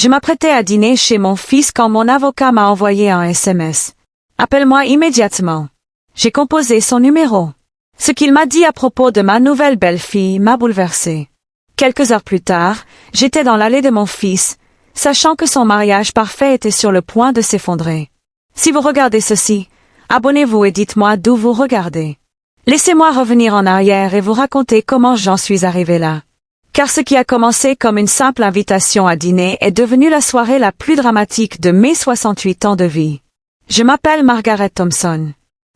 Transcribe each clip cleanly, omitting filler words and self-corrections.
Je m'apprêtais à dîner chez mon fils quand mon avocat m'a envoyé un SMS. Appelle-moi immédiatement. J'ai composé son numéro. Ce qu'il m'a dit à propos de ma nouvelle belle-fille m'a bouleversée. Quelques heures plus tard, j'étais dans l'allée de mon fils, sachant que son mariage parfait était sur le point de s'effondrer. Si vous regardez ceci, abonnez-vous et dites-moi d'où vous regardez. Laissez-moi revenir en arrière et vous raconter comment j'en suis arrivé là. Car ce qui a commencé comme une simple invitation à dîner est devenu la soirée la plus dramatique de mes 68 ans de vie. Je m'appelle Margaret Thompson.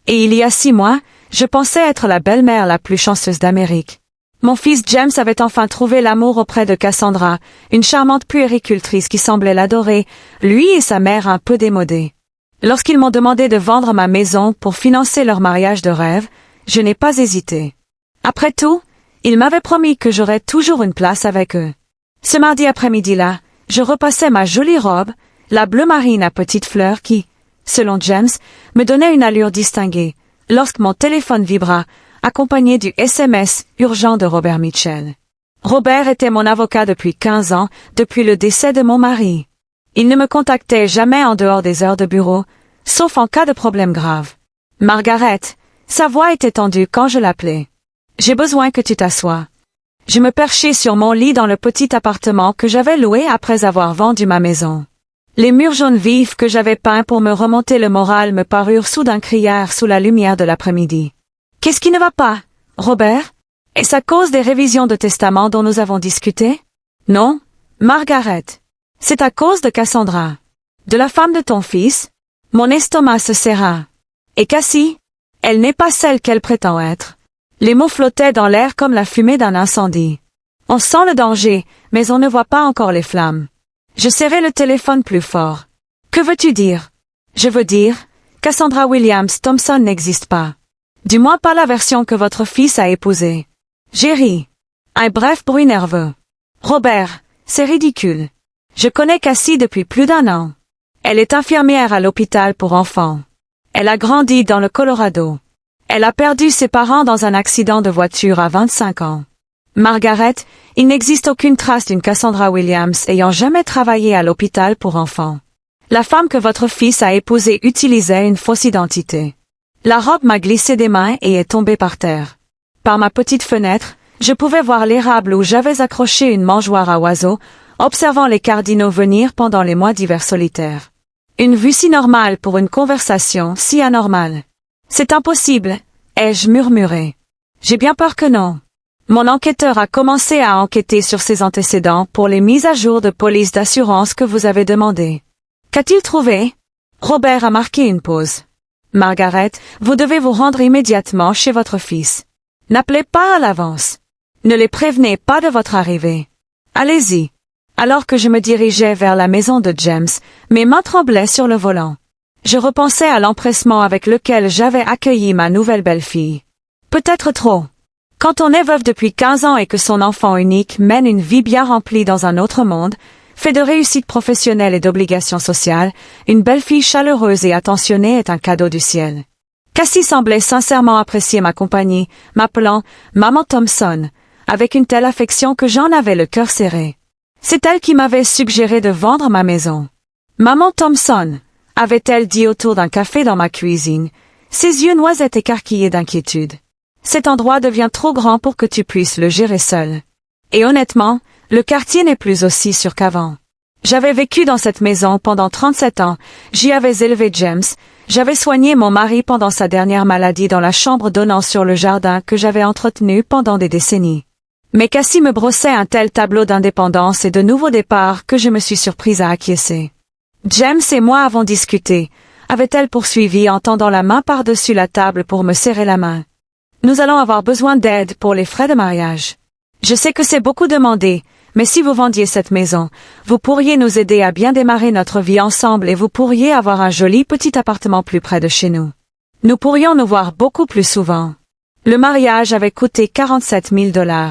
Et il y a 6 mois, je pensais être la belle-mère la plus chanceuse d'Amérique. Mon fils James avait enfin trouvé l'amour auprès de Cassandra, une charmante puéricultrice qui semblait l'adorer, lui et sa mère un peu démodés. Lorsqu'ils m'ont demandé de vendre ma maison pour financer leur mariage de rêve, je n'ai pas hésité. Après tout, ils m'avaient promis que j'aurais toujours une place avec eux. Ce mardi après-midi-là, je repassais ma jolie robe, la bleu marine à petites fleurs qui, selon James, me donnait une allure distinguée, lorsque mon téléphone vibra, accompagné du SMS urgent de Robert Mitchell. Robert était mon avocat depuis 15 ans, depuis le décès de mon mari. Il ne me contactait jamais en dehors des heures de bureau, sauf en cas de problème grave. Margaret, sa voix était tendue quand je l'appelais. J'ai besoin que tu t'assoies. Je me perchai sur mon lit dans le petit appartement que j'avais loué après avoir vendu ma maison. Les murs jaunes vifs que j'avais peints pour me remonter le moral me parurent soudain criards sous la lumière de l'après-midi. Qu'est-ce qui ne va pas, Robert? Est-ce à cause des révisions de testament dont nous avons discuté? Non, Margaret. C'est à cause de Cassandra. De la femme de ton fils? Mon estomac se serra. Et Cassie? Elle n'est pas celle qu'elle prétend être. Les mots flottaient dans l'air comme la fumée d'un incendie. On sent le danger, mais on ne voit pas encore les flammes. Je serrai le téléphone plus fort. Que veux-tu dire? Je veux dire, Cassandra Williams Thompson n'existe pas. Du moins pas la version que votre fils a épousée. J'ai ri. Un bref bruit nerveux. Robert, c'est ridicule. Je connais Cassie depuis plus d'1 an. Elle est infirmière à l'hôpital pour enfants. Elle a grandi dans le Colorado. Elle a perdu ses parents dans un accident de voiture à 25 ans. Margaret, il n'existe aucune trace d'une Cassandra Williams ayant jamais travaillé à l'hôpital pour enfants. La femme que votre fils a épousée utilisait une fausse identité. La robe m'a glissé des mains et est tombée par terre. Par ma petite fenêtre, je pouvais voir l'érable où j'avais accroché une mangeoire à oiseaux, observant les cardinaux venir pendant les mois d'hiver solitaires. Une vue si normale pour une conversation si anormale. C'est impossible, ai-je murmuré. J'ai bien peur que non. Mon enquêteur a commencé à enquêter sur ses antécédents pour les mises à jour de police d'assurance que vous avez demandées. Qu'a-t-il trouvé? Robert a marqué une pause. Margaret, vous devez vous rendre immédiatement chez votre fils. N'appelez pas à l'avance. Ne les prévenez pas de votre arrivée. Allez-y. Alors que je me dirigeais vers la maison de James, mes mains tremblaient sur le volant. Je repensais à l'empressement avec lequel j'avais accueilli ma nouvelle belle-fille. Peut-être trop. Quand on est veuve depuis 15 ans et que son enfant unique mène une vie bien remplie dans un autre monde, fait de réussite professionnelle et d'obligations sociales, une belle-fille chaleureuse et attentionnée est un cadeau du ciel. Cassie semblait sincèrement apprécier ma compagnie, m'appelant « Maman Thompson », avec une telle affection que j'en avais le cœur serré. C'est elle qui m'avait suggéré de vendre ma maison. « Maman Thompson », avait-elle dit autour d'un café dans ma cuisine, ses yeux noisettes écarquillés d'inquiétude. Cet endroit devient trop grand pour que tu puisses le gérer seul. Et honnêtement, le quartier n'est plus aussi sûr qu'avant. J'avais vécu dans cette maison pendant 37 ans, j'y avais élevé James, j'avais soigné mon mari pendant sa dernière maladie dans la chambre donnant sur le jardin que j'avais entretenu pendant des décennies. Mais Cassie me brossait un tel tableau d'indépendance et de nouveaux départs que je me suis surprise à acquiescer. James et moi avons discuté, avait-elle poursuivi en tendant la main par-dessus la table pour me serrer la main. Nous allons avoir besoin d'aide pour les frais de mariage. Je sais que c'est beaucoup demandé, mais si vous vendiez cette maison, vous pourriez nous aider à bien démarrer notre vie ensemble et vous pourriez avoir un joli petit appartement plus près de chez nous. Nous pourrions nous voir beaucoup plus souvent. Le mariage avait coûté 47 000 $.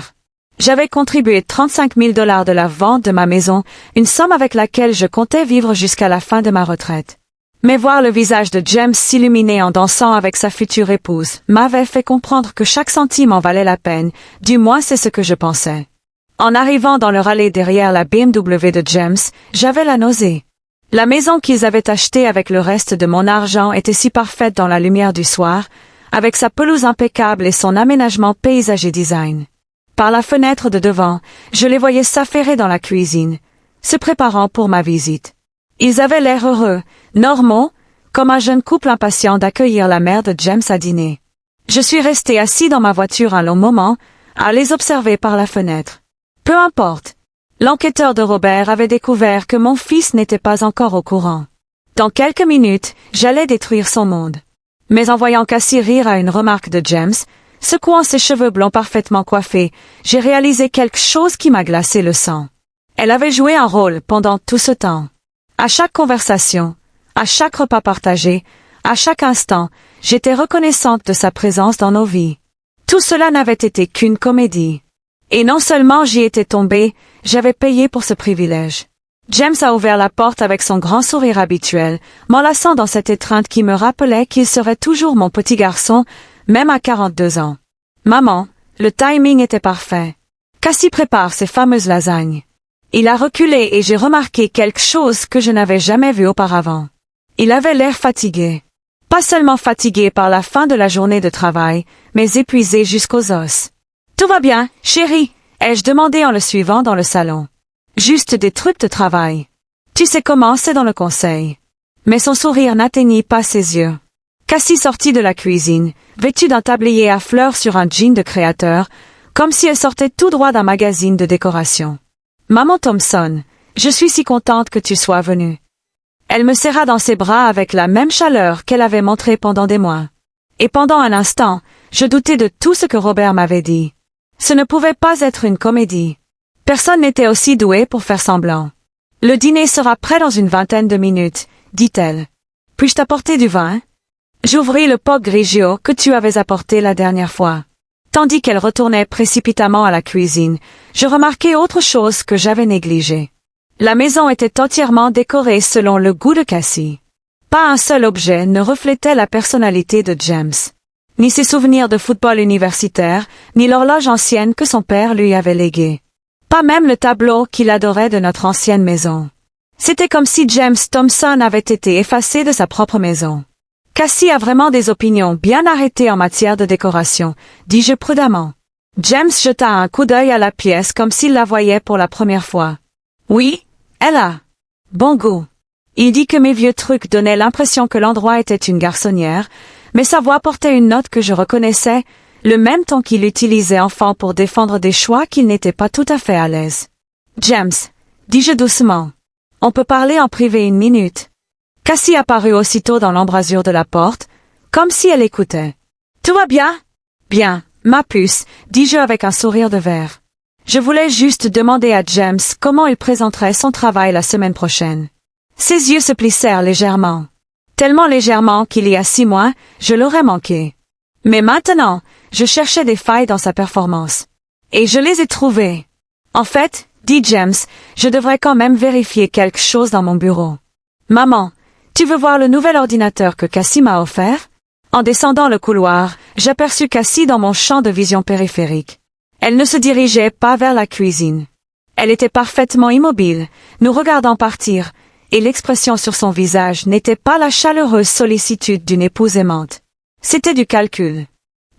J'avais contribué 35 000 $ de la vente de ma maison, une somme avec laquelle je comptais vivre jusqu'à la fin de ma retraite. Mais voir le visage de James s'illuminer en dansant avec sa future épouse m'avait fait comprendre que chaque centime en valait la peine, du moins c'est ce que je pensais. En arrivant dans leur allée derrière la BMW de James, j'avais la nausée. La maison qu'ils avaient achetée avec le reste de mon argent était si parfaite dans la lumière du soir, avec sa pelouse impeccable et son aménagement paysager design. Par la fenêtre de devant, je les voyais s'affairer dans la cuisine, se préparant pour ma visite. Ils avaient l'air heureux, normaux, comme un jeune couple impatient d'accueillir la mère de James à dîner. Je suis resté assis dans ma voiture un long moment, à les observer par la fenêtre. Peu importe. L'enquêteur de Robert avait découvert que mon fils n'était pas encore au courant. Dans quelques minutes, j'allais détruire son monde. Mais en voyant Cassie rire à une remarque de James, secouant ses cheveux blonds parfaitement coiffés, j'ai réalisé quelque chose qui m'a glacé le sang. Elle avait joué un rôle pendant tout ce temps. À chaque conversation, à chaque repas partagé, à chaque instant, j'étais reconnaissante de sa présence dans nos vies. Tout cela n'avait été qu'une comédie. Et non seulement j'y étais tombée, j'avais payé pour ce privilège. James a ouvert la porte avec son grand sourire habituel, m'enlaçant dans cette étreinte qui me rappelait qu'il serait toujours mon petit garçon, même à 42 ans. Maman, le timing était parfait. Cassie prépare ses fameuses lasagnes. Il a reculé et j'ai remarqué quelque chose que je n'avais jamais vu auparavant. Il avait l'air fatigué. Pas seulement fatigué par la fin de la journée de travail, mais épuisé jusqu'aux os. « Tout va bien, chérie ?» ai-je demandé en le suivant dans le salon. « Juste des trucs de travail. Tu sais comment c'est dans le conseil. » Mais son sourire n'atteignit pas ses yeux. Cassie sortit de la cuisine, vêtue d'un tablier à fleurs sur un jean de créateur, comme si elle sortait tout droit d'un magazine de décoration. « Maman Thompson, je suis si contente que tu sois venue. » Elle me serra dans ses bras avec la même chaleur qu'elle avait montrée pendant des mois. Et pendant un instant, je doutais de tout ce que Robert m'avait dit. Ce ne pouvait pas être une comédie. Personne n'était aussi doué pour faire semblant. « Le dîner sera prêt dans une vingtaine de minutes, » dit-elle. « Puis-je t'apporter du vin? » J'ouvris le pot Grigio que tu avais apporté la dernière fois. Tandis qu'elle retournait précipitamment à la cuisine, je remarquai autre chose que j'avais négligée. La maison était entièrement décorée selon le goût de Cassie. Pas un seul objet ne reflétait la personnalité de James. Ni ses souvenirs de football universitaire, ni l'horloge ancienne que son père lui avait léguée. Pas même le tableau qu'il adorait de notre ancienne maison. C'était comme si James Thompson avait été effacé de sa propre maison. Cassie a vraiment des opinions bien arrêtées en matière de décoration, dis-je prudemment. James jeta un coup d'œil à la pièce comme s'il la voyait pour la première fois. Oui, elle a bon goût. Il dit que mes vieux trucs donnaient l'impression que l'endroit était une garçonnière, mais sa voix portait une note que je reconnaissais, le même ton qu'il utilisait enfant pour défendre des choix qu'il n'était pas tout à fait à l'aise. James, dis-je doucement. On peut parler en privé une minute. Cassie apparut aussitôt dans l'embrasure de la porte, comme si elle écoutait. Tout va bien? Bien, ma puce, dis-je avec un sourire de verre. Je voulais juste demander à James comment il présenterait son travail la semaine prochaine. Ses yeux se plissèrent légèrement. Tellement légèrement qu'il y a 6 mois, je l'aurais manqué. Mais maintenant, je cherchais des failles dans sa performance. Et je les ai trouvées. En fait, dit James, je devrais quand même vérifier quelque chose dans mon bureau. Maman, tu veux voir le nouvel ordinateur que Cassie m'a offert? En descendant le couloir, j'aperçus Cassie dans mon champ de vision périphérique. Elle ne se dirigeait pas vers la cuisine. Elle était parfaitement immobile, nous regardant partir, et l'expression sur son visage n'était pas la chaleureuse sollicitude d'une épouse aimante. C'était du calcul.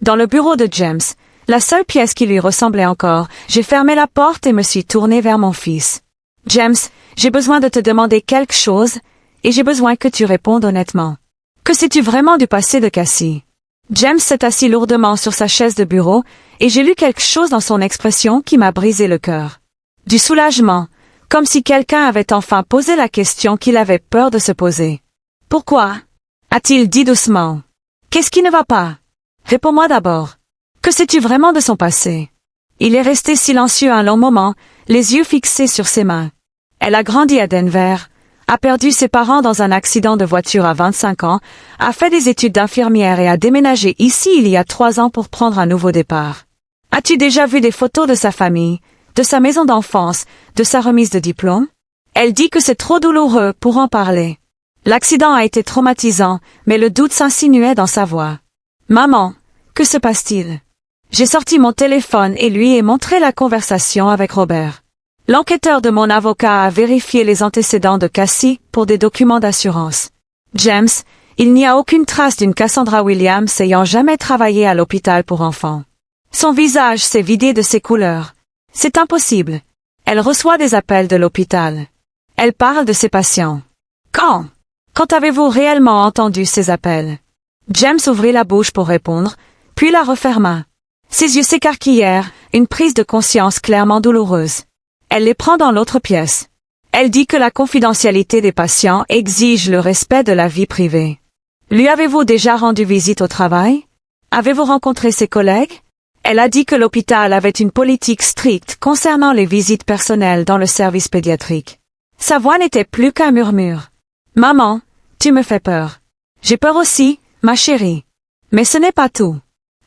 Dans le bureau de James, la seule pièce qui lui ressemblait encore, j'ai fermé la porte et me suis tourné vers mon fils. « James, j'ai besoin de te demander quelque chose, et j'ai besoin que tu répondes honnêtement. Que sais-tu vraiment du passé de Cassie? » James s'est assis lourdement sur sa chaise de bureau, et j'ai lu quelque chose dans son expression qui m'a brisé le cœur. Du soulagement, comme si quelqu'un avait enfin posé la question qu'il avait peur de se poser. « Pourquoi? » a-t-il dit doucement. « Qu'est-ce qui ne va pas? Réponds-moi d'abord. Que sais-tu vraiment de son passé? » Il est resté silencieux un long moment, les yeux fixés sur ses mains. Elle a grandi à Denver, a perdu ses parents dans un accident de voiture à 25 ans, a fait des études d'infirmière et a déménagé ici il y a 3 ans pour prendre un nouveau départ. As-tu déjà vu des photos de sa famille, de sa maison d'enfance, de sa remise de diplôme? Elle dit que c'est trop douloureux pour en parler. L'accident a été traumatisant, mais le doute s'insinuait dans sa voix. « Maman, que se passe-t-il? » J'ai sorti mon téléphone et lui ai montré la conversation avec Robert. L'enquêteur de mon avocat a vérifié les antécédents de Cassie pour des documents d'assurance. James, il n'y a aucune trace d'une Cassandra Williams ayant jamais travaillé à l'hôpital pour enfants. Son visage s'est vidé de ses couleurs. C'est impossible. Elle reçoit des appels de l'hôpital. Elle parle de ses patients. Quand avez-vous réellement entendu ces appels? James ouvrit la bouche pour répondre, puis la referma. Ses yeux s'écarquillèrent, une prise de conscience clairement douloureuse. Elle les prend dans l'autre pièce. Elle dit que la confidentialité des patients exige le respect de la vie privée. Lui avez-vous déjà rendu visite au travail? Avez-vous rencontré ses collègues? Elle a dit que l'hôpital avait une politique stricte concernant les visites personnelles dans le service pédiatrique. Sa voix n'était plus qu'un murmure. « Maman, tu me fais peur. J'ai peur aussi, ma chérie. Mais ce n'est pas tout. »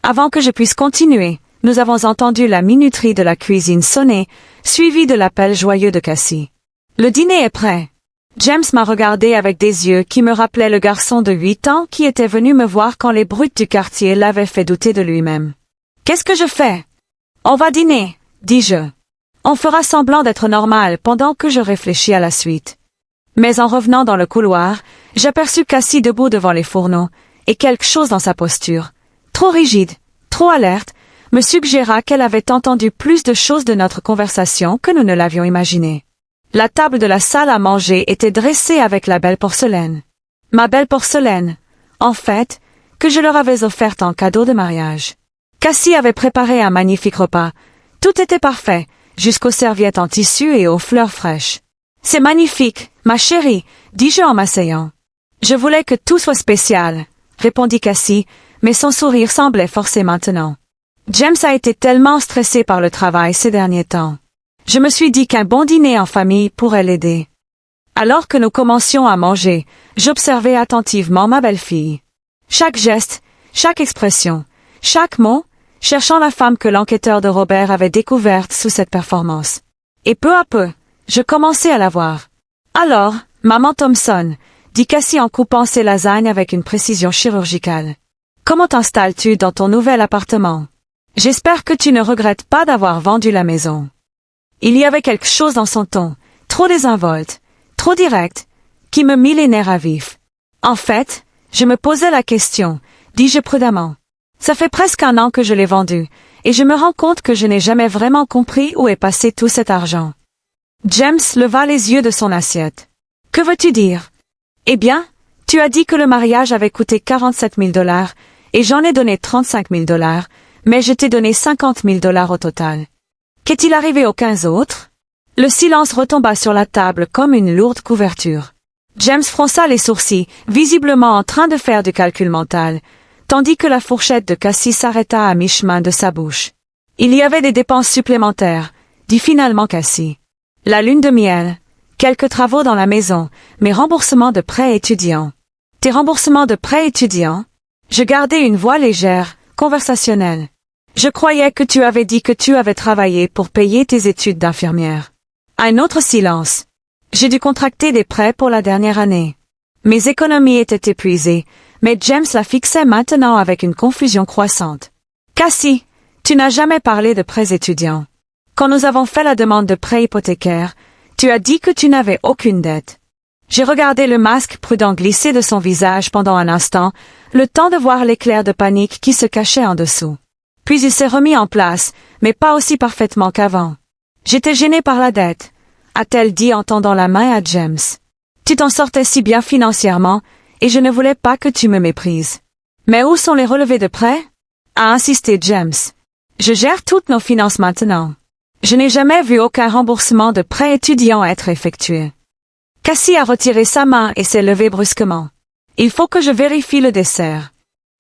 Avant que je puisse continuer, nous avons entendu la minuterie de la cuisine sonner, suivie de l'appel joyeux de Cassie. « Le dîner est prêt. » James m'a regardé avec des yeux qui me rappelaient le garçon de 8 ans qui était venu me voir quand les brutes du quartier l'avaient fait douter de lui-même. « Qu'est-ce que je fais? »« On va dîner, » dis-je. « On fera semblant d'être normal pendant que je réfléchis à la suite. » Mais en revenant dans le couloir, j'aperçus Cassie debout devant les fourneaux, et quelque chose dans sa posture, trop rigide, trop alerte, me suggéra qu'elle avait entendu plus de choses de notre conversation que nous ne l'avions imaginé. La table de la salle à manger était dressée avec la belle porcelaine. Ma belle porcelaine, en fait, que je leur avais offerte en cadeau de mariage. Cassie avait préparé un magnifique repas. Tout était parfait, jusqu'aux serviettes en tissu et aux fleurs fraîches. « C'est magnifique, ma chérie, » dis-je en m'asseyant. « Je voulais que tout soit spécial, » répondit Cassie, mais son sourire semblait forcé maintenant. James a été tellement stressé par le travail ces derniers temps. Je me suis dit qu'un bon dîner en famille pourrait l'aider. Alors que nous commencions à manger, j'observais attentivement ma belle-fille. Chaque geste, chaque expression, chaque mot, cherchant la femme que l'enquêteur de Robert avait découverte sous cette performance. Et peu à peu, je commençais à la voir. « Alors, maman Thompson, » dit Cassie en coupant ses lasagnes avec une précision chirurgicale. « Comment t'installes-tu dans ton nouvel appartement? J'espère que tu ne regrettes pas d'avoir vendu la maison. » Il y avait quelque chose dans son ton, trop désinvolte, trop direct, qui me mit les nerfs à vif. « En fait, je me posais la question, » dis-je prudemment. « Ça fait presque 1 an que je l'ai vendu, et je me rends compte que je n'ai jamais vraiment compris où est passé tout cet argent. » James leva les yeux de son assiette. « Que veux-tu dire? »« Eh bien, tu as dit que le mariage avait coûté 47 000 $, et j'en ai donné 35 000 $, mais je t'ai donné 50 000 $ au total. Qu'est-il arrivé aux 15 autres? » Le silence retomba sur la table comme une lourde couverture. James fronça les sourcils, visiblement en train de faire du calcul mental, tandis que la fourchette de Cassie s'arrêta à mi-chemin de sa bouche. « Il y avait des dépenses supplémentaires, » dit finalement Cassie. « La lune de miel, quelques travaux dans la maison, mes remboursements de prêts étudiants. »« Tes remboursements de prêts étudiants ?» Je gardai une voix légère, conversationnelle. « Je croyais que tu avais dit que tu avais travaillé pour payer tes études d'infirmière. » Un autre silence. J'ai dû contracter des prêts pour la dernière année. Mes économies étaient épuisées, mais James la fixait maintenant avec une confusion croissante. « Cassie, tu n'as jamais parlé de prêts étudiants. Quand nous avons fait la demande de prêt hypothécaire, tu as dit que tu n'avais aucune dette. » J'ai regardé le masque prudent glisser de son visage pendant un instant, le temps de voir l'éclair de panique qui se cachait en dessous. Puis il s'est remis en place, mais pas aussi parfaitement qu'avant. « J'étais gênée par la dette, » a-t-elle dit en tendant la main à James. « Tu t'en sortais si bien financièrement, et je ne voulais pas que tu me méprises. »« Mais où sont les relevés de prêt? » a insisté James. « Je gère toutes nos finances maintenant. Je n'ai jamais vu aucun remboursement de prêt étudiant être effectué. » Cassie a retiré sa main et s'est levée brusquement. « Il faut que je vérifie le dessert. »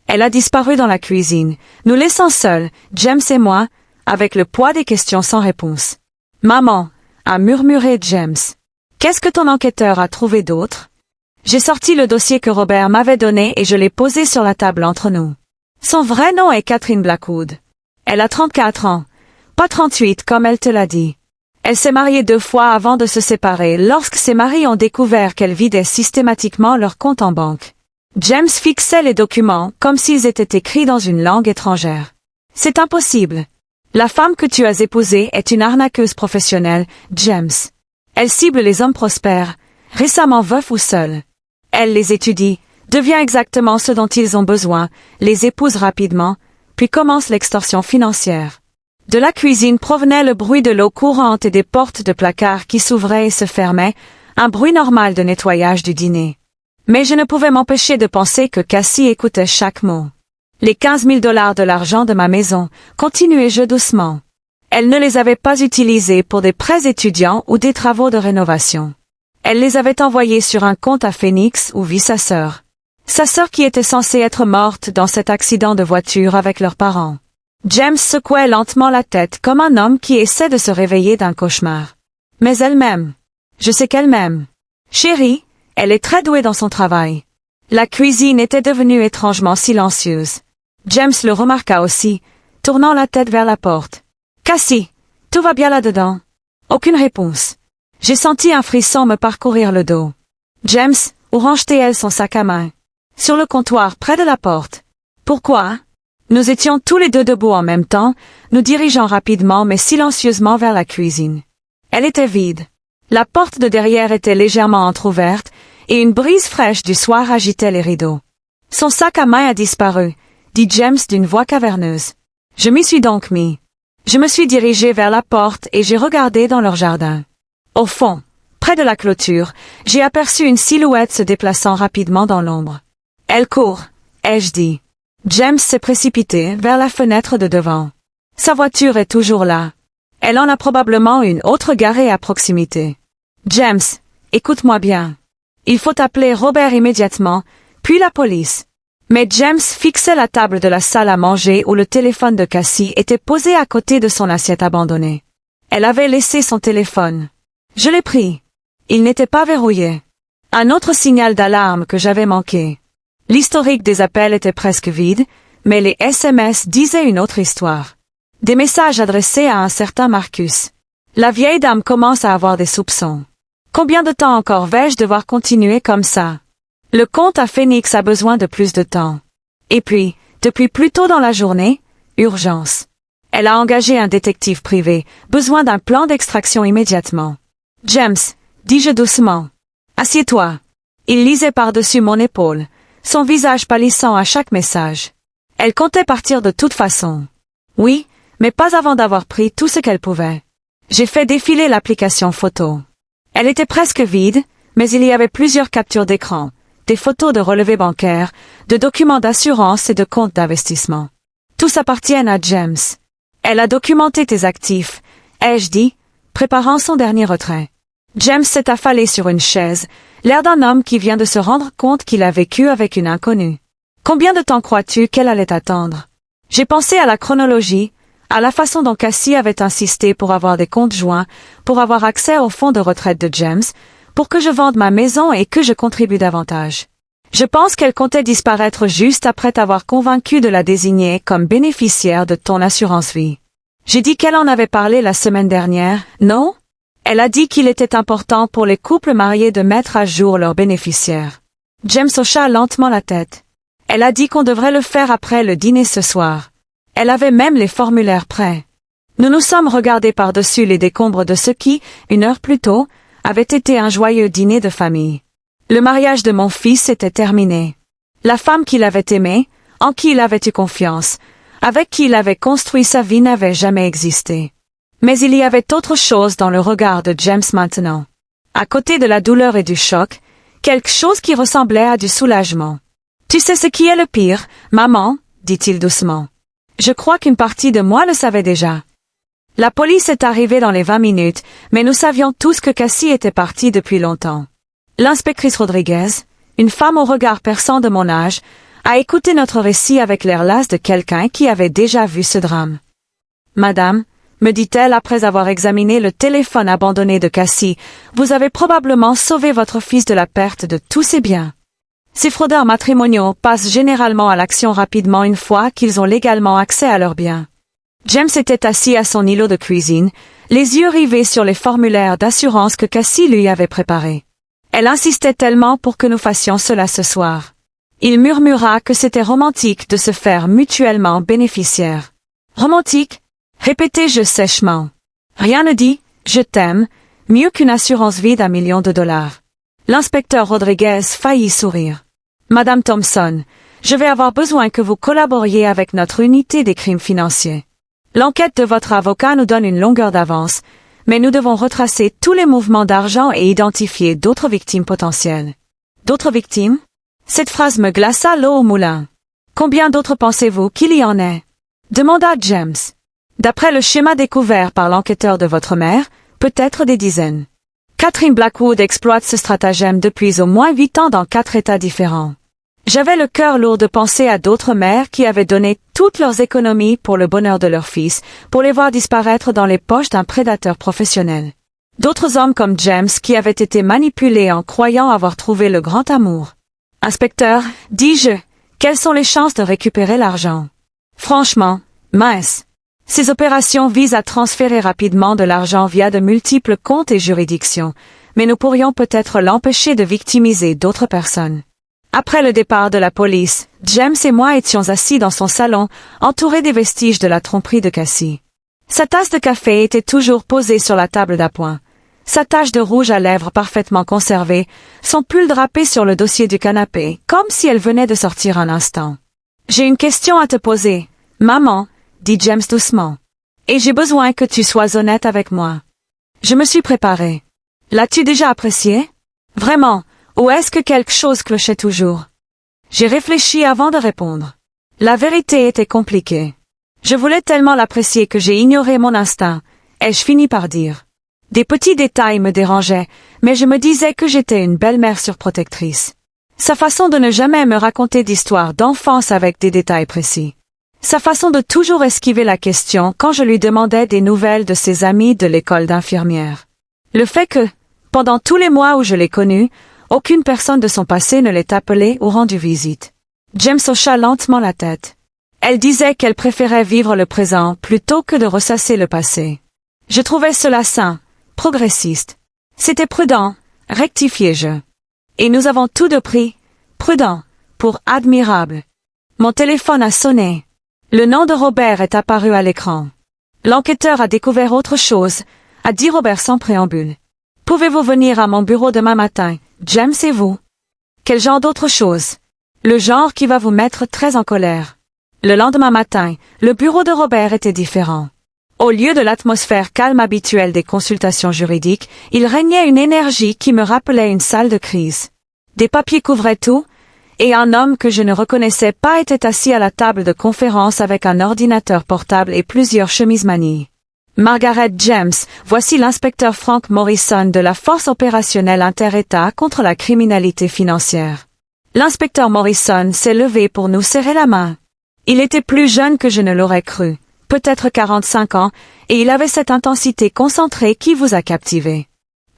Elle a disparu dans la cuisine, nous laissant seuls, James et moi, avec le poids des questions sans réponse. « Maman, » a murmuré James. « Qu'est-ce que ton enquêteur a trouvé d'autre? » J'ai sorti le dossier que Robert m'avait donné et je l'ai posé sur la table entre nous. Son vrai nom est Catherine Blackwood. Elle a 34 ans, pas 38 comme elle te l'a dit. Elle s'est mariée 2 fois avant de se séparer lorsque ses maris ont découvert qu'elle vidait systématiquement leur compte en banque. James fixait les documents comme s'ils étaient écrits dans une langue étrangère. C'est impossible. La femme que tu as épousée est une arnaqueuse professionnelle, James. Elle cible les hommes prospères, récemment veufs ou seuls. Elle les étudie, devient exactement ce dont ils ont besoin, les épouse rapidement, puis commence l'extorsion financière. De la cuisine provenait le bruit de l'eau courante et des portes de placard qui s'ouvraient et se fermaient, un bruit normal de nettoyage du dîner. Mais je ne pouvais m'empêcher de penser que Cassie écoutait chaque mot. Les 15 000 $ de l'argent de ma maison, continuai-je doucement. Elle ne les avait pas utilisés pour des prêts étudiants ou des travaux de rénovation. Elle les avait envoyés sur un compte à Phoenix où vit sa sœur. Sa sœur qui était censée être morte dans cet accident de voiture avec leurs parents. James secouait lentement la tête comme un homme qui essaie de se réveiller d'un cauchemar. Mais elle m'aime. Je sais qu'elle m'aime. Chérie, elle est très douée dans son travail. La cuisine était devenue étrangement silencieuse. James le remarqua aussi, tournant la tête vers la porte. « Cassie, tout va bien là-dedans ?» Aucune réponse. J'ai senti un frisson me parcourir le dos. « James, où range-t-elle son sac à main ?»« Sur le comptoir, près de la porte. »« Pourquoi ?» Nous étions tous les deux debout en même temps, nous dirigeant rapidement mais silencieusement vers la cuisine. Elle était vide. La porte de derrière était légèrement entr'ouverte, et une brise fraîche du soir agitait les rideaux. « Son sac à main a disparu », dit James d'une voix caverneuse. Je m'y suis donc mis. Je me suis dirigé vers la porte et j'ai regardé dans leur jardin. Au fond, près de la clôture, j'ai aperçu une silhouette se déplaçant rapidement dans l'ombre. « Elle court », ai-je dit. James s'est précipité vers la fenêtre de devant. Sa voiture est toujours là. Elle en a probablement une autre garée à proximité. James, écoute-moi bien. Il faut appeler Robert immédiatement, puis la police. Mais James fixait la table de la salle à manger où le téléphone de Cassie était posé à côté de son assiette abandonnée. Elle avait laissé son téléphone. Je l'ai pris. Il n'était pas verrouillé. Un autre signal d'alarme que j'avais manqué. L'historique des appels était presque vide, mais les SMS disaient une autre histoire. Des messages adressés à un certain Marcus. La vieille dame commence à avoir des soupçons. Combien de temps encore vais-je devoir continuer comme ça? Le compte à Phoenix a besoin de plus de temps. Et puis, depuis plus tôt dans la journée, urgence. Elle a engagé un détective privé, besoin d'un plan d'extraction immédiatement. James, dis-je doucement. Assieds-toi. Il lisait par-dessus mon épaule, son visage pâlissant à chaque message. Elle comptait partir de toute façon. Oui, mais pas avant d'avoir pris tout ce qu'elle pouvait. J'ai fait défiler l'application photo. Elle était presque vide, mais il y avait plusieurs captures d'écran, des photos de relevés bancaires, de documents d'assurance et de comptes d'investissement. Tous appartiennent à James. Elle a documenté tes actifs, ai-je dit, préparant son dernier retrait. James s'est affalé sur une chaise, l'air d'un homme qui vient de se rendre compte qu'il a vécu avec une inconnue. Combien de temps crois-tu qu'elle allait attendre? J'ai pensé à la chronologie, à la façon dont Cassie avait insisté pour avoir des comptes joints, pour avoir accès au fonds de retraite de James, pour que je vende ma maison et que je contribue davantage. Je pense qu'elle comptait disparaître juste après t'avoir convaincu de la désigner comme bénéficiaire de ton assurance vie. J'ai dit qu'elle en avait parlé la semaine dernière, non? Elle a dit qu'il était important pour les couples mariés de mettre à jour leurs bénéficiaires. James hocha lentement la tête. Elle a dit qu'on devrait le faire après le dîner ce soir. Elle avait même les formulaires prêts. Nous nous sommes regardés par-dessus les décombres de ce qui, une heure plus tôt, avait été un joyeux dîner de famille. Le mariage de mon fils était terminé. La femme qu'il avait aimée, en qui il avait eu confiance, avec qui il avait construit sa vie n'avait jamais existé. Mais il y avait autre chose dans le regard de James maintenant. À côté de la douleur et du choc, quelque chose qui ressemblait à du soulagement. « Tu sais ce qui est le pire, maman ?» dit-il doucement. Je crois qu'une partie de moi le savait déjà. La police est arrivée dans les 20 minutes, mais nous savions tous que Cassie était partie depuis longtemps. L'inspectrice Rodriguez, une femme au regard perçant de mon âge, a écouté notre récit avec l'air las de quelqu'un qui avait déjà vu ce drame. « Madame, » me dit-elle après avoir examiné le téléphone abandonné de Cassie, vous avez probablement sauvé votre fils de la perte de tous ses biens. Ces fraudeurs matrimoniaux passent généralement à l'action rapidement une fois qu'ils ont légalement accès à leurs biens. James était assis à son îlot de cuisine, les yeux rivés sur les formulaires d'assurance que Cassie lui avait préparés. Elle insistait tellement pour que nous fassions cela ce soir. Il murmura que c'était romantique de se faire mutuellement bénéficiaires. Romantique? Répétai-je sèchement. Rien ne dit, je t'aime, mieux qu'une assurance vie d'1 million de dollars. L'inspecteur Rodriguez faillit sourire. Madame Thompson, je vais avoir besoin que vous collaboriez avec notre unité des crimes financiers. L'enquête de votre avocat nous donne une longueur d'avance, mais nous devons retracer tous les mouvements d'argent et identifier d'autres victimes potentielles. D'autres victimes? Cette phrase me glaça l'eau au moulin. Combien d'autres pensez-vous qu'il y en ait? Demanda James. D'après le schéma découvert par l'enquêteur de votre mère, peut-être des dizaines. Catherine Blackwood exploite ce stratagème depuis au moins 8 ans dans 4 États différents. J'avais le cœur lourd de penser à d'autres mères qui avaient donné toutes leurs économies pour le bonheur de leur fils, pour les voir disparaître dans les poches d'un prédateur professionnel. D'autres hommes comme James qui avaient été manipulés en croyant avoir trouvé le grand amour. Inspecteur, dis-je, quelles sont les chances de récupérer l'argent? Franchement, mince. Ces opérations visent à transférer rapidement de l'argent via de multiples comptes et juridictions, mais nous pourrions peut-être l'empêcher de victimiser d'autres personnes. Après le départ de la police, James et moi étions assis dans son salon, entourés des vestiges de la tromperie de Cassie. Sa tasse de café était toujours posée sur la table d'appoint. Sa tache de rouge à lèvres parfaitement conservée, son pull drapé sur le dossier du canapé, comme si elle venait de sortir un instant. « J'ai une question à te poser, maman, » dit James doucement. « Et j'ai besoin que tu sois honnête avec moi. » Je me suis préparée. « L'as-tu déjà apprécié? Vraiment, ou est-ce que quelque chose clochait toujours? » J'ai réfléchi avant de répondre. La vérité était compliquée. Je voulais tellement l'apprécier que j'ai ignoré mon instinct, ai-je fini par dire. Des petits détails me dérangeaient, mais je me disais que j'étais une belle-mère surprotectrice. Sa façon de ne jamais me raconter d'histoires d'enfance avec des détails précis. Sa façon de toujours esquiver la question quand je lui demandais des nouvelles de ses amis de l'école d'infirmière. Le fait que, pendant tous les mois où je l'ai connue, aucune personne de son passé ne l'ait appelée ou rendu visite. James hocha lentement la tête. Elle disait qu'elle préférait vivre le présent plutôt que de ressasser le passé. Je trouvais cela sain, progressiste. C'était prudent, rectifiai-je. Et nous avons tout de pris, prudent, pour admirable. Mon téléphone a sonné. Le nom de Robert est apparu à l'écran. L'enquêteur a découvert autre chose, a dit Robert sans préambule. Pouvez-vous venir à mon bureau demain matin, James et vous? Quel genre d'autre chose? Le genre qui va vous mettre très en colère. Le lendemain matin, le bureau de Robert était différent. Au lieu de l'atmosphère calme habituelle des consultations juridiques, il régnait une énergie qui me rappelait une salle de crise. Des papiers couvraient tout, et un homme que je ne reconnaissais pas était assis à la table de conférence avec un ordinateur portable et plusieurs chemises manilles. Margaret James, voici l'inspecteur Frank Morrison de la Force opérationnelle inter-État contre la criminalité financière. L'inspecteur Morrison s'est levé pour nous serrer la main. Il était plus jeune que je ne l'aurais cru, peut-être 45 ans, et il avait cette intensité concentrée qui vous a captivé.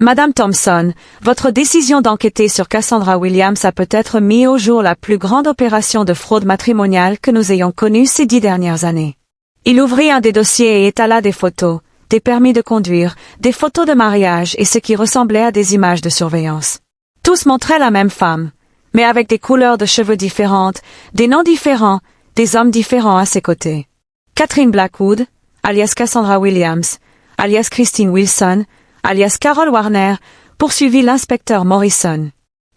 Madame Thompson, votre décision d'enquêter sur Cassandra Williams a peut-être mis au jour la plus grande opération de fraude matrimoniale que nous ayons connue ces 10 dernières années. Il ouvrit un des dossiers et étala des photos, des permis de conduire, des photos de mariage et ce qui ressemblait à des images de surveillance. Tous montraient la même femme, mais avec des couleurs de cheveux différentes, des noms différents, des hommes différents à ses côtés. Catherine Blackwood, alias Cassandra Williams, alias Christine Wilson, alias Carol Warner, poursuivit l'inspecteur Morrison.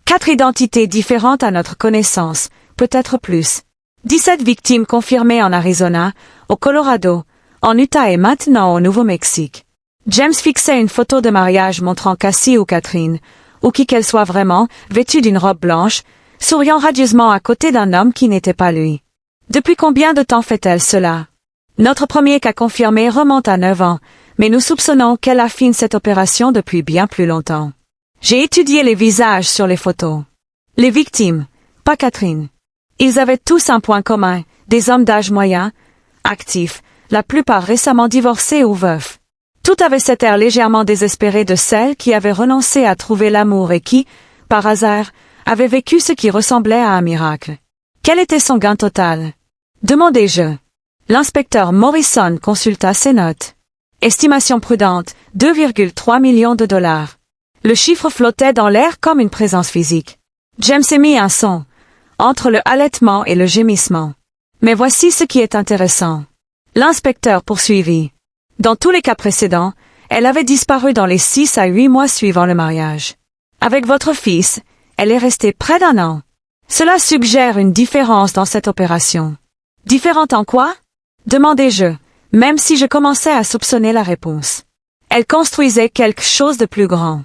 4 identités différentes à notre connaissance, peut-être plus. 17 victimes confirmées en Arizona, au Colorado, en Utah et maintenant au Nouveau-Mexique. James fixait une photo de mariage montrant Cassie ou Catherine, ou qui qu'elle soit vraiment, vêtue d'une robe blanche, souriant radieusement à côté d'un homme qui n'était pas lui. Depuis combien de temps fait-elle cela? Notre premier cas confirmé remonte à 9 ans, mais nous soupçonnons qu'elle affine cette opération depuis bien plus longtemps. J'ai étudié les visages sur les photos. Les victimes, pas Catherine. Ils avaient tous un point commun, des hommes d'âge moyen, actifs, la plupart récemment divorcés ou veufs. Tout avait cet air légèrement désespéré de celle qui avait renoncé à trouver l'amour et qui, par hasard, avait vécu ce qui ressemblait à un miracle. Quel était son gain total? Demandai-je. L'inspecteur Morrison consulta ses notes. Estimation prudente, 2,3 millions de dollars. Le chiffre flottait dans l'air comme une présence physique. James émit un son, entre le halètement et le gémissement. Mais voici ce qui est intéressant. L'inspecteur poursuivit. Dans tous les cas précédents, elle avait disparu dans les 6 à 8 mois suivant le mariage. Avec votre fils, elle est restée près d'1 an. Cela suggère une différence dans cette opération. Différente en quoi? Demandai-je, même si je commençais à soupçonner la réponse. Elle construisait quelque chose de plus grand.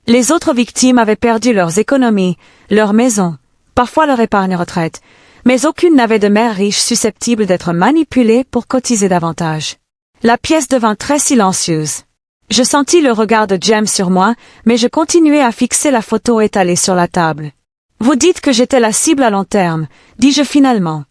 Les autres victimes avaient perdu leurs économies, leur maison, parfois leur épargne retraite, mais aucune n'avait de mère riche susceptible d'être manipulée pour cotiser davantage. La pièce devint très silencieuse. Je sentis le regard de James sur moi, mais je continuai à fixer la photo étalée sur la table. Vous dites que j'étais la cible à long terme, dis-je finalement.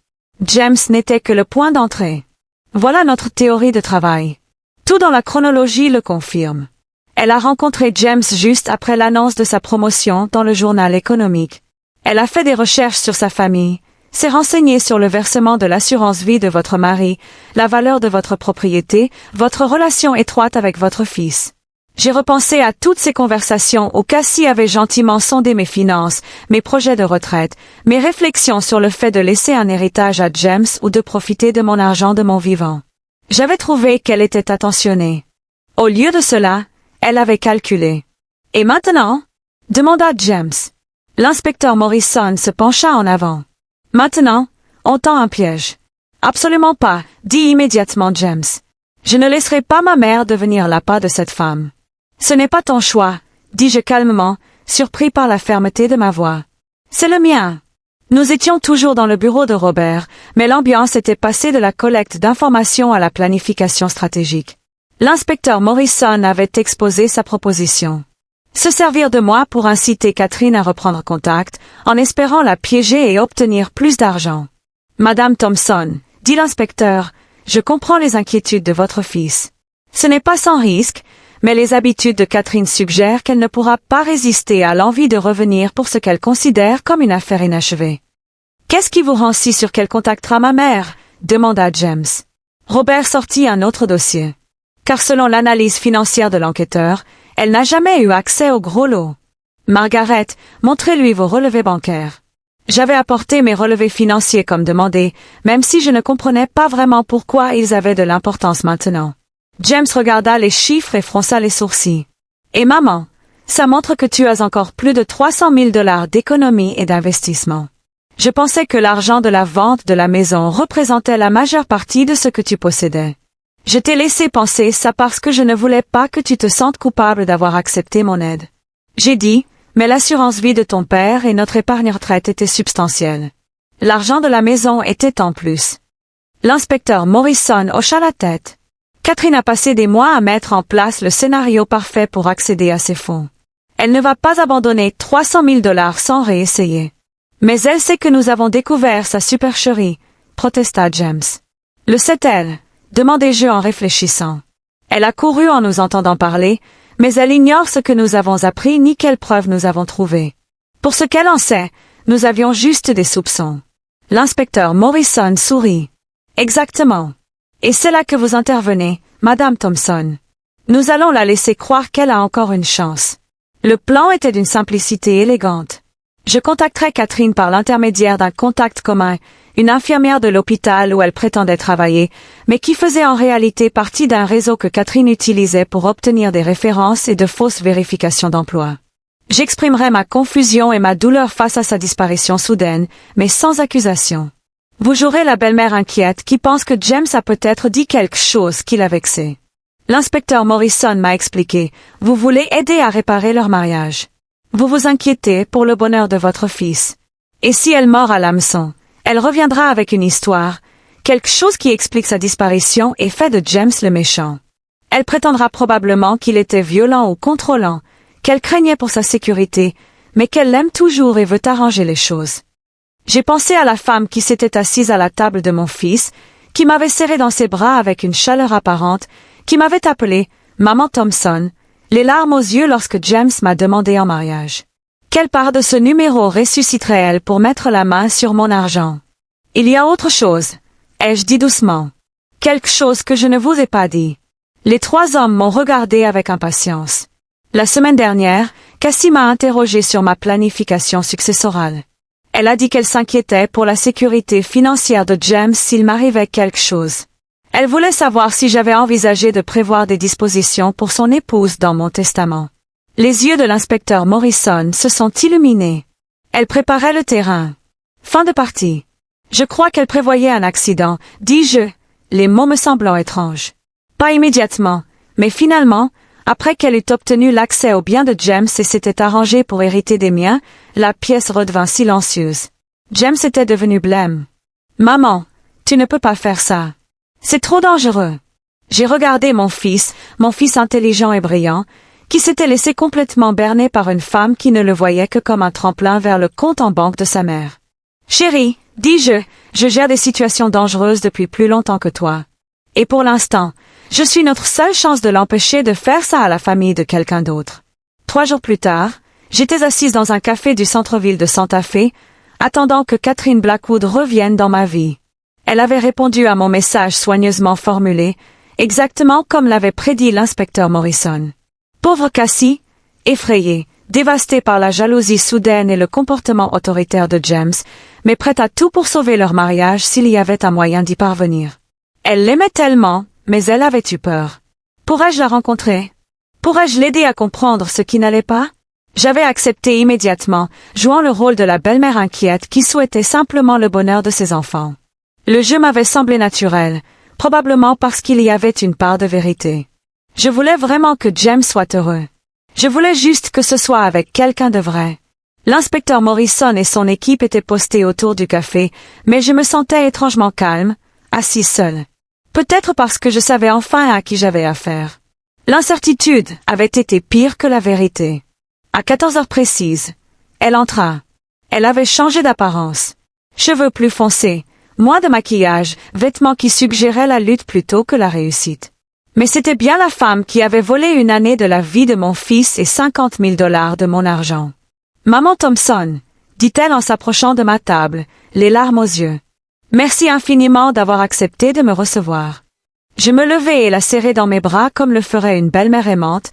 James n'était que le point d'entrée. Voilà notre théorie de travail. Tout dans la chronologie le confirme. Elle a rencontré James juste après l'annonce de sa promotion dans le journal économique. Elle a fait des recherches sur sa famille, s'est renseignée sur le versement de l'assurance vie de votre mari, la valeur de votre propriété, votre relation étroite avec votre fils. J'ai repensé à toutes ces conversations où Cassie avait gentiment sondé mes finances, mes projets de retraite, mes réflexions sur le fait de laisser un héritage à James ou de profiter de mon argent de mon vivant. J'avais trouvé qu'elle était attentionnée. Au lieu de cela, elle avait calculé. Et maintenant? Demanda James. L'inspecteur Morrison se pencha en avant. Maintenant, on tend un piège. Absolument pas, dit immédiatement James. Je ne laisserai pas ma mère devenir l'appât de cette femme. Ce n'est pas ton choix, dis-je calmement, surpris par la fermeté de ma voix. C'est le mien. Nous étions toujours dans le bureau de Robert, mais l'ambiance était passée de la collecte d'informations à la planification stratégique. L'inspecteur Morrison avait exposé sa proposition. Se servir de moi pour inciter Catherine à reprendre contact, en espérant la piéger et obtenir plus d'argent. Madame Thompson, dit l'inspecteur, je comprends les inquiétudes de votre fils. Ce n'est pas sans risque, mais les habitudes de Catherine suggèrent qu'elle ne pourra pas résister à l'envie de revenir pour ce qu'elle considère comme une affaire inachevée. Qu'est-ce qui vous rend si sûr qu'elle contactera ma mère? Demanda James. Robert sortit un autre dossier. Car selon l'analyse financière de l'enquêteur, elle n'a jamais eu accès au gros lot. Margaret, montrez-lui vos relevés bancaires. J'avais apporté mes relevés financiers comme demandé, même si je ne comprenais pas vraiment pourquoi ils avaient de l'importance maintenant. James regarda les chiffres et fronça les sourcils. Et maman, ça montre que tu as encore plus de 300 000 $ d'économies et d'investissement. Je pensais que l'argent de la vente de la maison représentait la majeure partie de ce que tu possédais. Je t'ai laissé penser ça parce que je ne voulais pas que tu te sentes coupable d'avoir accepté mon aide. J'ai dit, mais l'assurance vie de ton père et notre épargne retraite étaient substantielles. L'argent de la maison était en plus. L'inspecteur Morrison hocha la tête. Catherine a passé des mois à mettre en place le scénario parfait pour accéder à ces fonds. Elle ne va pas abandonner 300 000 $ sans réessayer. Mais elle sait que nous avons découvert sa supercherie, protesta James. Le sait-elle? Demandai-je en réfléchissant. Elle a couru en nous entendant parler, mais elle ignore ce que nous avons appris ni quelles preuves nous avons trouvées. Pour ce qu'elle en sait, nous avions juste des soupçons. L'inspecteur Morrison sourit. Exactement. Et c'est là que vous intervenez, Madame Thompson. Nous allons la laisser croire qu'elle a encore une chance. Le plan était d'une simplicité élégante. Je contacterai Catherine par l'intermédiaire d'un contact commun, une infirmière de l'hôpital où elle prétendait travailler, mais qui faisait en réalité partie d'un réseau que Catherine utilisait pour obtenir des références et de fausses vérifications d'emploi. J'exprimerai ma confusion et ma douleur face à sa disparition soudaine, mais sans accusation. Vous jouerez la belle-mère inquiète qui pense que James a peut-être dit quelque chose qui l'a vexée. L'inspecteur Morrison m'a expliqué, vous voulez aider à réparer leur mariage. Vous vous inquiétez pour le bonheur de votre fils. Et si elle mord à l'hameçon, elle reviendra avec une histoire, quelque chose qui explique sa disparition et fait de James le méchant. Elle prétendra probablement qu'il était violent ou contrôlant, qu'elle craignait pour sa sécurité, mais qu'elle l'aime toujours et veut arranger les choses. J'ai pensé à la femme qui s'était assise à la table de mon fils, qui m'avait serré dans ses bras avec une chaleur apparente, qui m'avait appelé Maman Thompson, les larmes aux yeux lorsque James m'a demandé en mariage. Quelle part de ce numéro ressusciterait-elle pour mettre la main sur mon argent? Il y a autre chose, ai-je dit doucement. Quelque chose que je ne vous ai pas dit. Les 3 hommes m'ont regardé avec impatience. La semaine dernière, Cassie m'a interrogé sur ma planification successorale. Elle a dit qu'elle s'inquiétait pour la sécurité financière de James s'il m'arrivait quelque chose. Elle voulait savoir si j'avais envisagé de prévoir des dispositions pour son épouse dans mon testament. Les yeux de l'inspecteur Morrison se sont illuminés. Elle préparait le terrain. Fin de partie. Je crois qu'elle prévoyait un accident, dis-je, les mots me semblant étranges. Pas immédiatement, mais finalement, après qu'elle eut obtenu l'accès aux biens de James et s'était arrangée pour hériter des miens, la pièce redevint silencieuse. James était devenu blême. « Maman, tu ne peux pas faire ça. C'est trop dangereux. » J'ai regardé mon fils intelligent et brillant, qui s'était laissé complètement berner par une femme qui ne le voyait que comme un tremplin vers le compte en banque de sa mère. « Chérie, dis-je, je gère des situations dangereuses depuis plus longtemps que toi. Et pour l'instant, je suis notre seule chance de l'empêcher de faire ça à la famille de quelqu'un d'autre. » 3 jours plus tard, j'étais assise dans un café du centre-ville de Santa Fe, attendant que Catherine Blackwood revienne dans ma vie. Elle avait répondu à mon message soigneusement formulé, exactement comme l'avait prédit l'inspecteur Morrison. Pauvre Cassie, effrayée, dévastée par la jalousie soudaine et le comportement autoritaire de James, mais prête à tout pour sauver leur mariage s'il y avait un moyen d'y parvenir. Elle l'aimait tellement, mais elle avait eu peur. Pourrais-je la rencontrer? Pourrais-je l'aider à comprendre ce qui n'allait pas? J'avais accepté immédiatement, jouant le rôle de la belle-mère inquiète qui souhaitait simplement le bonheur de ses enfants. Le jeu m'avait semblé naturel, probablement parce qu'il y avait une part de vérité. Je voulais vraiment que James soit heureux. Je voulais juste que ce soit avec quelqu'un de vrai. L'inspecteur Morrison et son équipe étaient postés autour du café, mais je me sentais étrangement calme, assis seule. Peut-être parce que je savais enfin à qui j'avais affaire. L'incertitude avait été pire que la vérité. À 14 heures précises, elle entra. Elle avait changé d'apparence. Cheveux plus foncés, moins de maquillage, vêtements qui suggéraient la lutte plutôt que la réussite. Mais c'était bien la femme qui avait volé une année de la vie de mon fils et $50,000 de mon argent. « Maman Thompson, » dit-elle en s'approchant de ma table, les larmes aux yeux. « Merci infiniment d'avoir accepté de me recevoir. » Je me levai et la serrai dans mes bras comme le ferait une belle-mère aimante,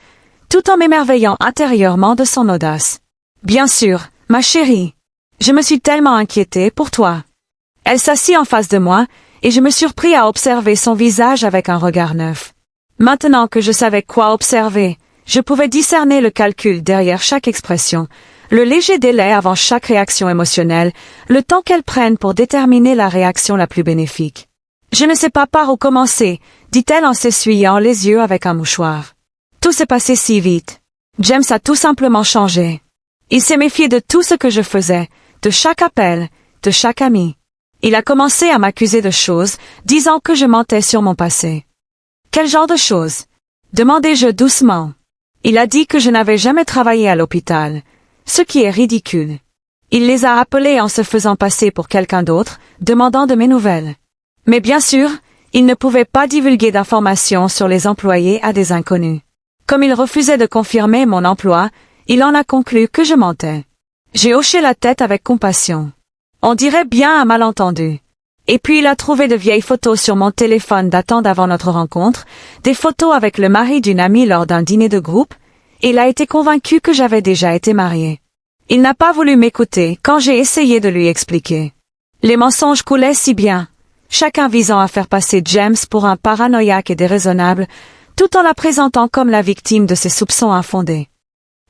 tout en m'émerveillant intérieurement de son audace. « Bien sûr, ma chérie. Je me suis tellement inquiétée pour toi. » Elle s'assit en face de moi, et je me surpris à observer son visage avec un regard neuf. Maintenant que je savais quoi observer, je pouvais discerner le calcul derrière chaque expression, le léger délai avant chaque réaction émotionnelle, le temps qu'elle prenne pour déterminer la réaction la plus bénéfique. « Je ne sais pas par où commencer, » dit-elle en s'essuyant les yeux avec un mouchoir. Tout s'est passé si vite. James a tout simplement changé. Il s'est méfié de tout ce que je faisais, de chaque appel, de chaque ami. Il a commencé à m'accuser de choses, disant que je mentais sur mon passé. Quel genre de choses? Demandai-je doucement. Il a dit que je n'avais jamais travaillé à l'hôpital, ce qui est ridicule. Il les a appelés en se faisant passer pour quelqu'un d'autre, demandant de mes nouvelles. Mais bien sûr, il ne pouvait pas divulguer d'informations sur les employés à des inconnus. Comme il refusait de confirmer mon emploi, il en a conclu que je mentais. J'ai hoché la tête avec compassion. On dirait bien un malentendu. Et puis il a trouvé de vieilles photos sur mon téléphone datant d'avant notre rencontre, des photos avec le mari d'une amie lors d'un dîner de groupe, et il a été convaincu que j'avais déjà été mariée. Il n'a pas voulu m'écouter quand j'ai essayé de lui expliquer. Les mensonges coulaient si bien, chacun visant à faire passer James pour un paranoïaque et déraisonnable, tout en la présentant comme la victime de ses soupçons infondés.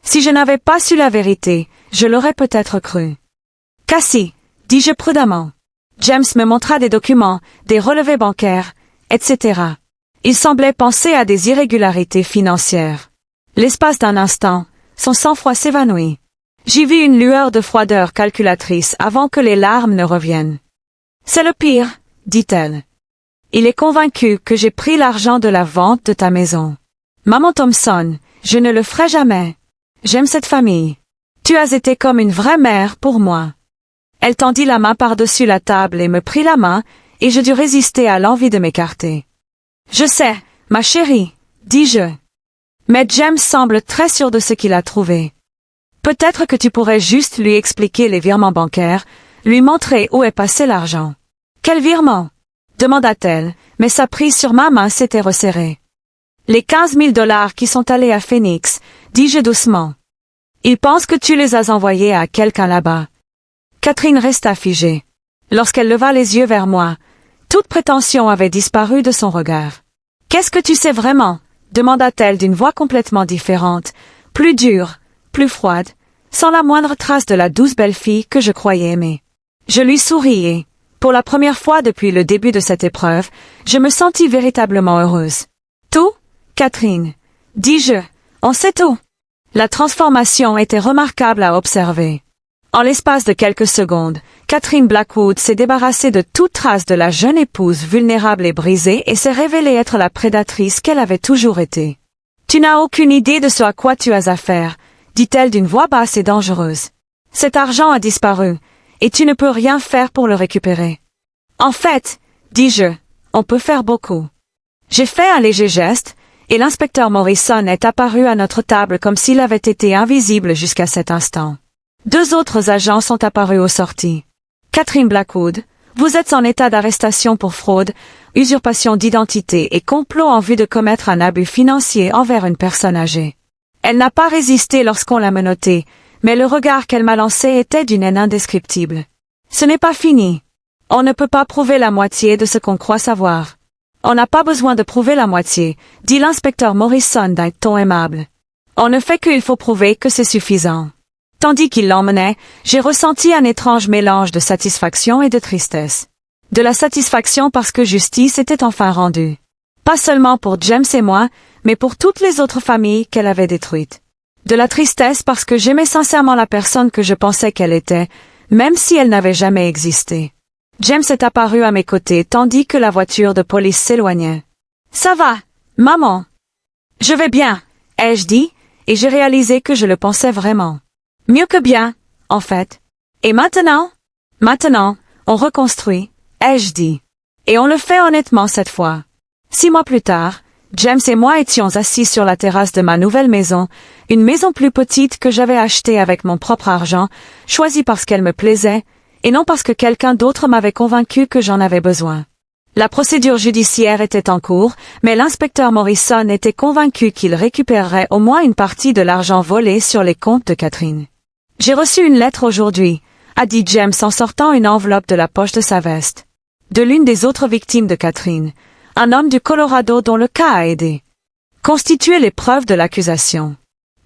Si je n'avais pas su la vérité, je l'aurais peut-être cru. « Cassie, » dis-je prudemment. James me montra des documents, des relevés bancaires, etc. Il semblait penser à des irrégularités financières. L'espace d'un instant, son sang-froid s'évanouit. J'y vis une lueur de froideur calculatrice avant que les larmes ne reviennent. « C'est le pire, » dit-elle. « Il est convaincu que j'ai pris l'argent de la vente de ta maison. Maman Thompson, je ne le ferai jamais. J'aime cette famille. Tu as été comme une vraie mère pour moi. » Elle tendit la main par-dessus la table et me prit la main, et je dus résister à l'envie de m'écarter. « Je sais, ma chérie, » dis-je. Mais James semble très sûr de ce qu'il a trouvé. Peut-être que tu pourrais juste lui expliquer les virements bancaires, lui montrer où est passé l'argent. « Quel virement ?» demanda-t-elle, mais sa prise sur ma main s'était resserrée. « Les $15,000 qui sont allés à Phoenix, » dis-je doucement. « Il pense que tu les as envoyés à quelqu'un là-bas. » Catherine resta figée. Lorsqu'elle leva les yeux vers moi, Toute prétention avait disparu de son regard. « Qu'est-ce que tu sais vraiment ?» demanda-t-elle d'une voix complètement différente, plus dure, plus froide, sans la moindre trace de la douce belle-fille que je croyais aimer. Je lui souris et, pour la première fois depuis le début de cette épreuve, je me sentis véritablement heureuse. « Tout, Catherine ?» dis-je, « on sait tout. » La transformation était remarquable à observer. En l'espace de quelques secondes, Catherine Blackwood s'est débarrassée de toute trace de la jeune épouse vulnérable et brisée et s'est révélée être la prédatrice qu'elle avait toujours été. « Tu n'as aucune idée de ce à quoi tu as affaire, » dit-elle d'une voix basse et dangereuse. « Cet argent a disparu, et tu ne peux rien faire pour le récupérer. »« En fait, » dis-je, « on peut faire beaucoup. » J'ai fait un léger geste, et l'inspecteur Morrison est apparu à notre table comme s'il avait été invisible jusqu'à cet instant. 2 autres agents sont apparus aux sorties. « Catherine Blackwood, vous êtes en état d'arrestation pour fraude, usurpation d'identité et complot en vue de commettre un abus financier envers une personne âgée. » Elle n'a pas résisté lorsqu'on l'a menottée, mais le regard qu'elle m'a lancé était d'une haine indescriptible. « Ce n'est pas fini. On ne peut pas prouver la moitié de ce qu'on croit savoir. »« On n'a pas besoin de prouver la moitié, » dit l'inspecteur Morrison d'un ton aimable. « On ne fait qu'il faut prouver que c'est suffisant. » Tandis qu'il l'emmenait, j'ai ressenti un étrange mélange de satisfaction et de tristesse. De la satisfaction parce que justice était enfin rendue. Pas seulement pour James et moi, mais pour toutes les autres familles qu'elle avait détruites. De la tristesse parce que j'aimais sincèrement la personne que je pensais qu'elle était, même si elle n'avait jamais existé. James est apparu à mes côtés tandis que la voiture de police s'éloignait. « Ça va, maman? »« Je vais bien, » ai-je dit, et j'ai réalisé que je le pensais vraiment. Mieux que bien, en fait. « Et maintenant? »« Maintenant, on reconstruit, » ai-je dit. Et on le fait honnêtement cette fois. 6 mois plus tard, James et moi étions assis sur la terrasse de ma nouvelle maison, une maison plus petite que j'avais achetée avec mon propre argent, choisie parce qu'elle me plaisait, et non parce que quelqu'un d'autre m'avait convaincu que j'en avais besoin. La procédure judiciaire était en cours, mais l'inspecteur Morrison était convaincu qu'il récupérerait au moins une partie de l'argent volé sur les comptes de Catherine. « J'ai reçu une lettre aujourd'hui, » a dit James en sortant une enveloppe de la poche de sa veste. De l'une des autres victimes de Catherine, un homme du Colorado dont le cas a aidé. Constitué les preuves de l'accusation.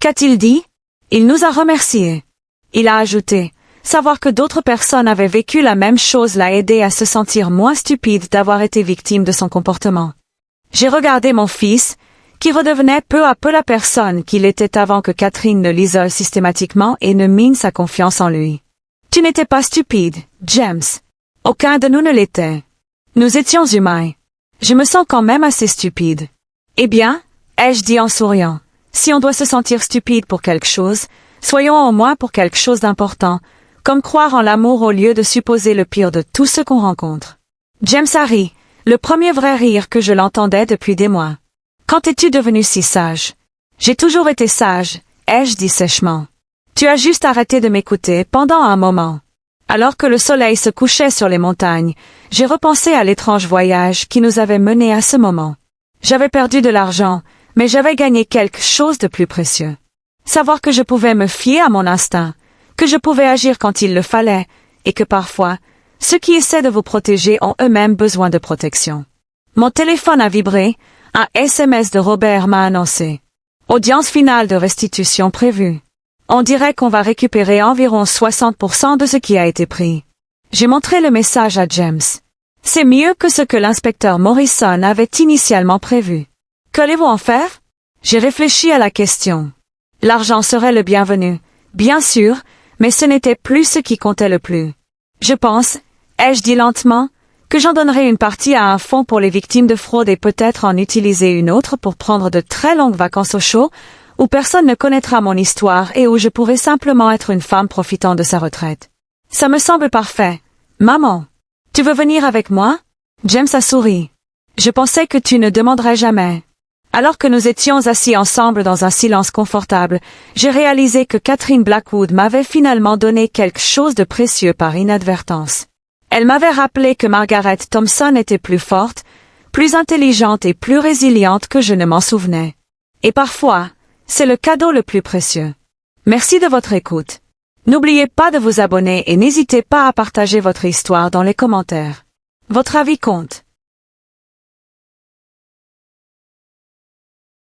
Qu'a-t-il dit? Il nous a remerciés. Il a ajouté, savoir que d'autres personnes avaient vécu la même chose l'a aidé à se sentir moins stupide d'avoir été victime de son comportement. J'ai regardé mon fils, qui redevenait peu à peu la personne qu'il était avant que Catherine ne l'isole systématiquement et ne mine sa confiance en lui. Tu n'étais pas stupide, James. Aucun de nous ne l'était. Nous étions humains. Je me sens quand même assez stupide. Eh bien, ai-je dit en souriant, si on doit se sentir stupide pour quelque chose, soyons au moins pour quelque chose d'important, comme croire en l'amour au lieu de supposer le pire de tout ce qu'on rencontre. James a ri, le premier vrai rire que je l'entendais depuis des mois. Quand es-tu devenu si sage? J'ai toujours été sage, ai-je dit sèchement. Tu as juste arrêté de m'écouter pendant un moment. Alors que le soleil se couchait sur les montagnes, j'ai repensé à l'étrange voyage qui nous avait menés à ce moment. J'avais perdu de l'argent, mais j'avais gagné quelque chose de plus précieux. Savoir que je pouvais me fier à mon instinct, que je pouvais agir quand il le fallait, et que parfois, ceux qui essaient de vous protéger ont eux-mêmes besoin de protection. Mon téléphone a vibré, un SMS de Robert m'a annoncé. Audience finale de restitution prévue. On dirait qu'on va récupérer environ 60% de ce qui a été pris. J'ai montré le message à James. C'est mieux que ce que l'inspecteur Morrison avait initialement prévu. Qu'allez-vous en faire? J'ai réfléchi à la question. L'argent serait le bienvenu, bien sûr, mais ce n'était plus ce qui comptait le plus. Je pense, ai-je dit lentement, que j'en donnerai une partie à un fonds pour les victimes de fraude et peut-être en utiliser une autre pour prendre de très longues vacances au chaud, où personne ne connaîtra mon histoire et où je pourrai simplement être une femme profitant de sa retraite. Ça me semble parfait. Maman, tu veux venir avec moi? James a souri. Je pensais que tu ne demanderais jamais. Alors que nous étions assis ensemble dans un silence confortable, j'ai réalisé que Catherine Blackwood m'avait finalement donné quelque chose de précieux par inadvertance. Elle m'avait rappelé que Margaret Thompson était plus forte, plus intelligente et plus résiliente que je ne m'en souvenais. Et parfois, c'est le cadeau le plus précieux. Merci de votre écoute. N'oubliez pas de vous abonner et n'hésitez pas à partager votre histoire dans les commentaires. Votre avis compte.